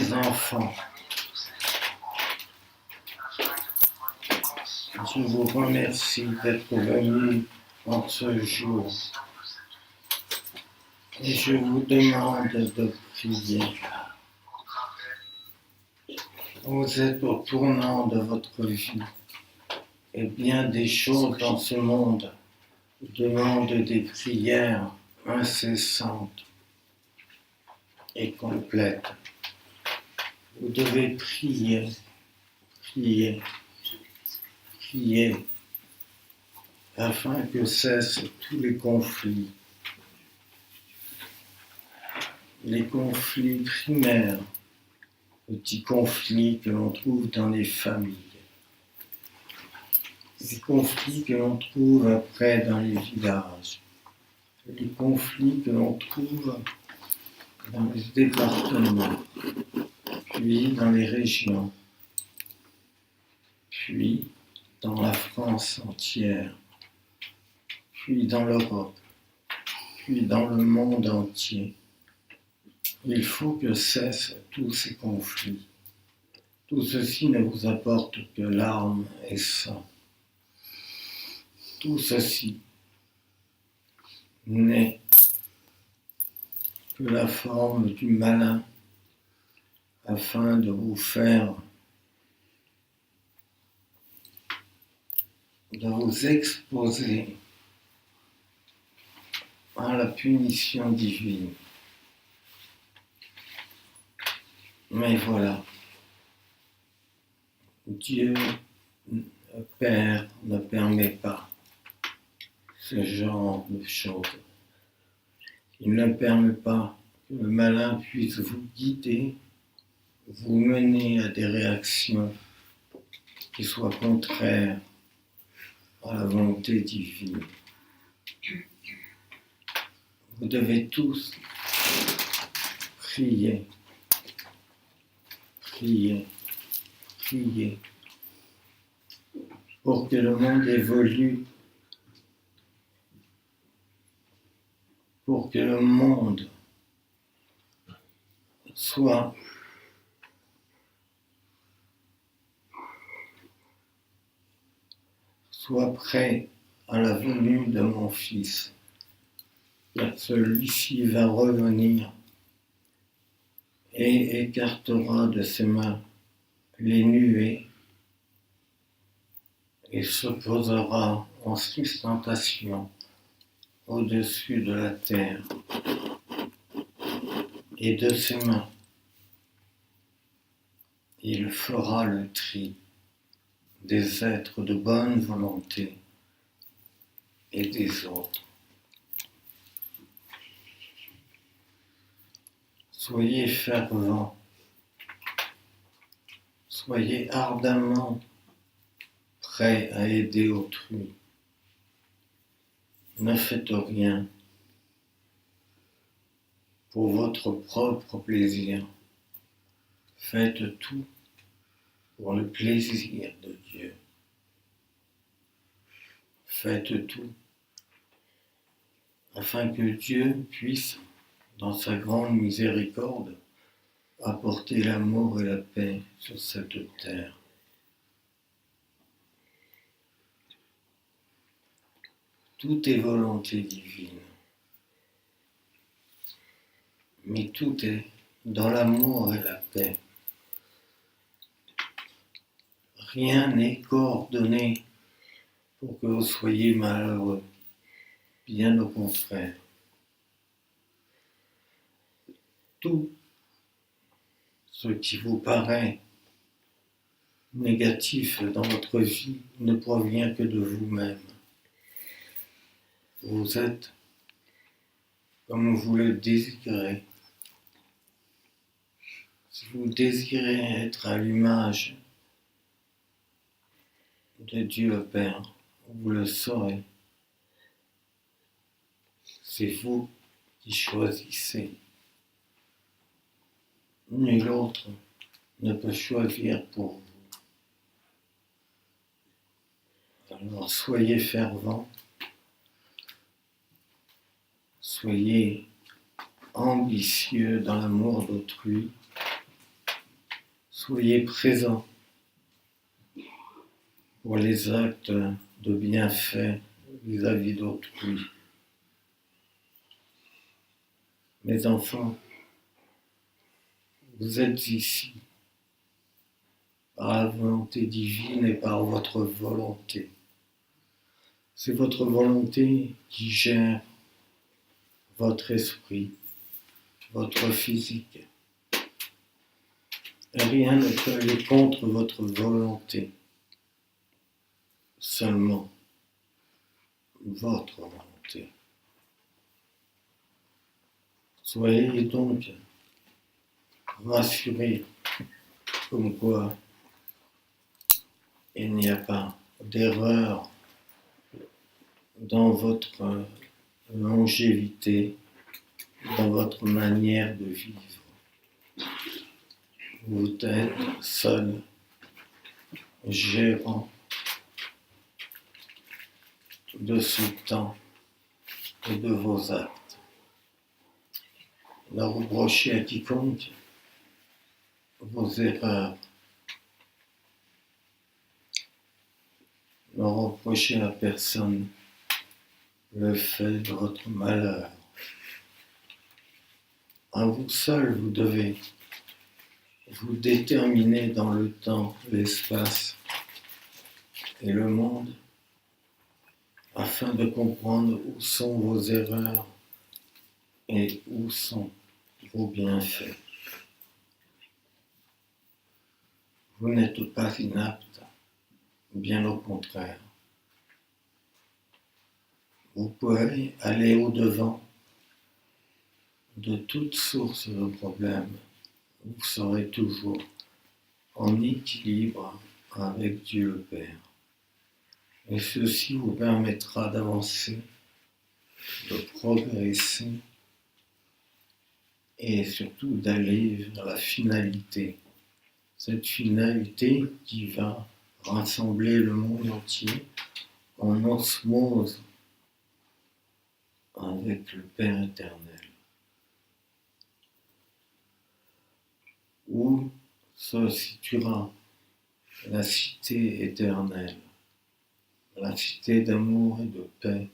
Mes enfants, je vous remercie d'être venus en ce jour et je vous demande de prier. Vous êtes au tournant de votre vie et bien des choses dans ce monde demandent des prières incessantes et complètes. Vous devez prier, prier, prier, afin que cessent tous les conflits primaires, petits conflits que l'on trouve dans les familles, les conflits que l'on trouve après dans les villages, les conflits que l'on trouve dans les départements, puis dans les régions, puis dans la France entière, puis dans l'Europe, puis dans le monde entier. Il faut que cessent tous ces conflits. Tout ceci ne vous apporte que larmes et sang. Tout ceci n'est que la forme du malin afin de vous exposer à la punition divine. Mais voilà, Dieu, le Père, ne permet pas ce genre de choses. Il ne permet pas que le malin puisse vous guider, vous mener à des réactions qui soient contraires à la volonté divine. Vous devez tous prier, prier, prier pour que le monde évolue, pour que le monde soit prêt à la venue de mon Fils, car celui-ci va revenir et écartera de ses mains les nuées et se posera en sustentation au-dessus de la terre. Et de ses mains, il fera le tri des êtres de bonne volonté et des autres. Soyez fervents, soyez ardemment prêts à aider autrui. Ne faites rien pour votre propre plaisir. Faites tout pour le plaisir de Dieu. Faites tout afin que Dieu puisse, dans sa grande miséricorde, apporter l'amour et la paix sur cette terre. Tout est volonté divine, mais tout est dans l'amour et la paix. Rien n'est coordonné pour que vous soyez malheureux, bien au contraire. Tout ce qui vous paraît négatif dans votre vie ne provient que de vous-même. Vous êtes comme vous le désirez. Si vous désirez être à l'image de Dieu le Père, vous le saurez. C'est vous qui choisissez. Nul autre ne peut choisir pour vous. Alors soyez fervents, soyez ambitieux dans l'amour d'autrui, Soyez présents pour les actes de bienfait vis-à-vis d'autrui. Mes enfants, vous êtes ici par la volonté divine et par votre volonté. C'est votre volonté qui gère votre esprit, votre physique. Rien ne peut aller contre votre volonté, seulement votre volonté. Soyez donc rassurés comme quoi il n'y a pas d'erreur dans votre longévité, dans votre manière de vivre. Vous êtes seul, gérant de ce temps et de vos actes. Ne reprochez à quiconque vos erreurs. Ne reprochez à personne le fait de votre malheur. À vous seul, vous devez vous déterminer dans le temps, l'espace et le monde afin de comprendre où sont vos erreurs et où sont vos bienfaits. Vous n'êtes pas inapte, bien au contraire. Vous pouvez aller au-devant de toute source de problèmes. Vous serez toujours en équilibre avec Dieu le Père. Et ceci vous permettra d'avancer, de progresser et surtout d'aller vers la finalité. Cette finalité qui va rassembler le monde entier en osmose avec le Père éternel. Où se situera la cité éternelle, la cité d'amour et de paix,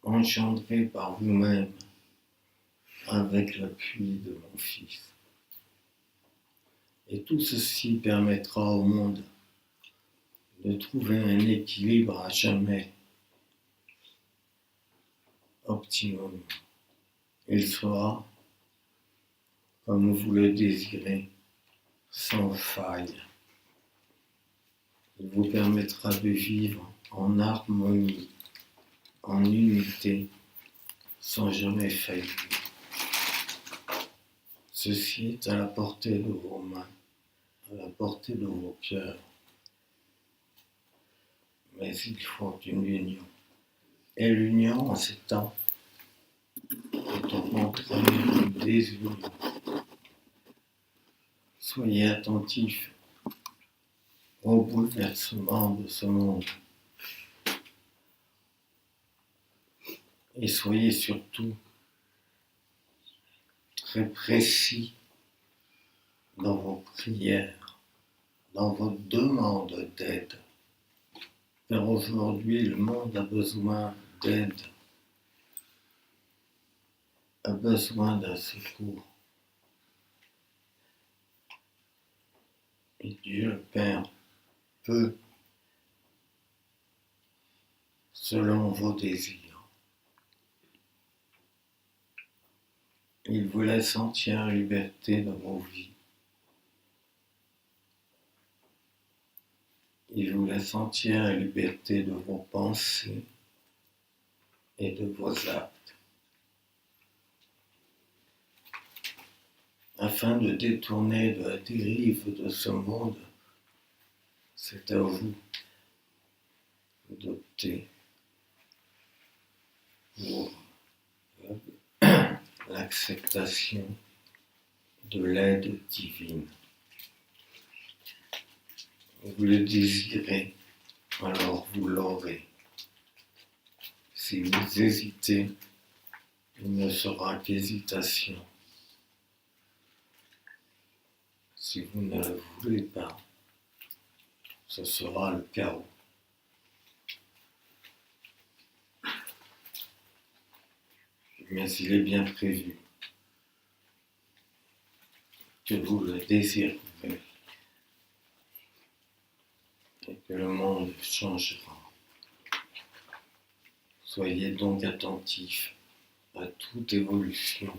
engendrée par vous-même avec l'appui de mon Fils. Et tout ceci permettra au monde de trouver un équilibre à jamais optimum. Il sera, comme vous le désirez, sans faille. Il vous permettra de vivre en harmonie, en unité, sans jamais faillir. Ceci est à la portée de vos mains, à la portée de vos cœurs. Mais il faut une union. Et l'union, en ces temps, est au contraire une désunion. Soyez attentifs au bouleversement de ce monde. Et soyez surtout très précis dans vos prières, dans vos demandes d'aide. Car aujourd'hui, le monde a besoin d'aide, a besoin d'un secours. Et Dieu le Père peut, selon vos désirs. Il vous laisse entière liberté dans vos vies. Il vous laisse entière liberté de vos pensées et de vos actes. Afin de détourner de la dérive de ce monde, c'est à vous d'opter pour l'acceptation de l'aide divine. Vous le désirez, alors vous l'aurez. Si vous hésitez, il ne sera qu'hésitation. Si vous ne le voulez pas, ce sera le chaos. Mais il est bien prévu que vous le désirez et que le monde changera. Soyez donc attentifs à toute évolution,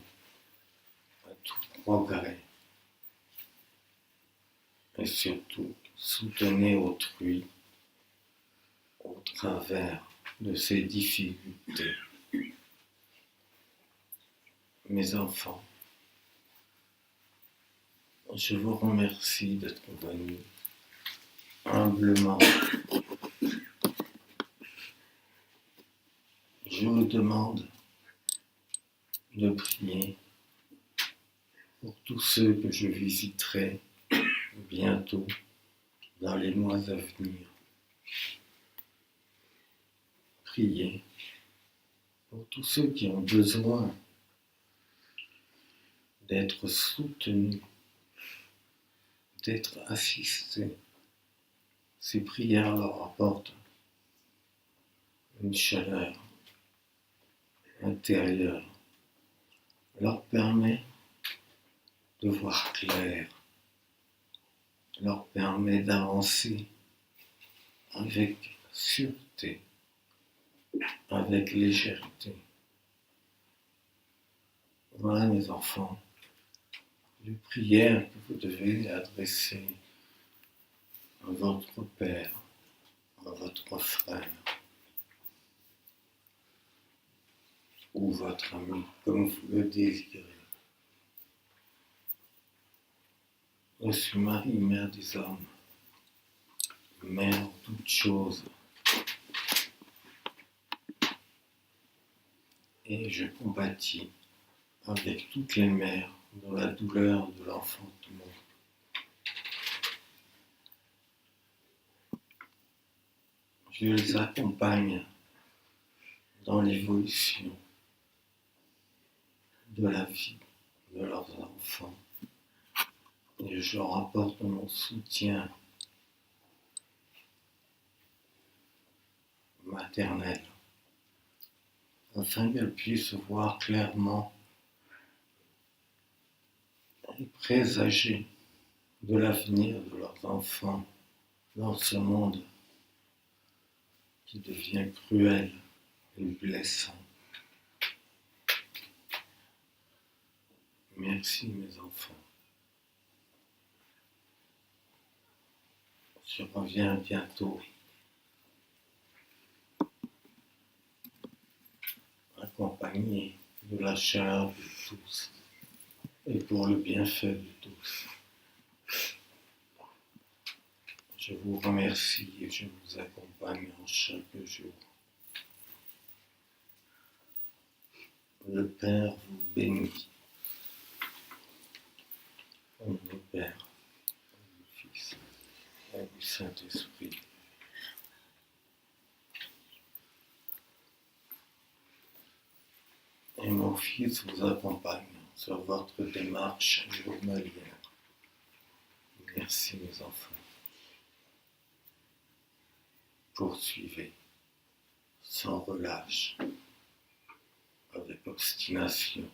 à tout progrès. Et surtout, soutenez autrui au travers de ses difficultés. Mes enfants, je vous remercie d'être venus humblement. Je vous demande de prier pour tous ceux que je visiterai bientôt dans les mois à venir. Priez pour tous ceux qui ont besoin d'être soutenus, d'être assistés. Ces prières leur apportent une chaleur intérieure, leur permet de voir clair, leur permet d'avancer avec sûreté, avec légèreté. Voilà mes enfants, les prières que vous devez adresser à votre père, à votre frère ou votre ami, comme vous le désirez. Je suis Marie, mère des hommes, mère en toutes choses, et je compatis avec toutes les mères dans la douleur de l'enfantement. Je les accompagne dans l'évolution de la vie de leurs enfants et je leur apporte mon soutien maternel afin qu'elles puissent voir clairement et présager de l'avenir de leurs enfants dans ce monde qui devient cruel et blessant. Merci mes enfants. Je reviens bientôt, accompagné de la chaleur de tous et pour le bienfait de tous. Je vous remercie et je vous accompagne en chaque jour. Le Père vous bénit. Au nom du Père, du Fils et du Saint-Esprit. Et mon Fils vous accompagne sur votre démarche journalière. Merci mes enfants. Poursuivez sans relâche, avec obstination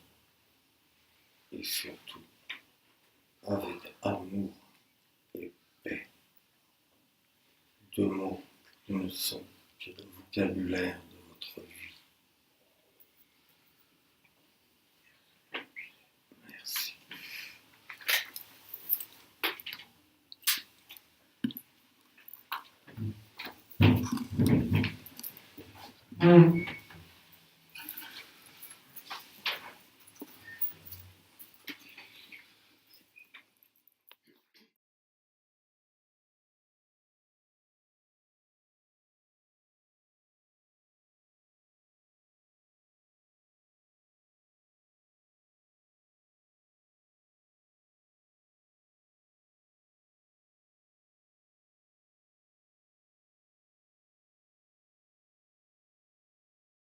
et surtout avec amour et paix. Deux mots qui ne sont que le vocabulaire de votre vie. Merci.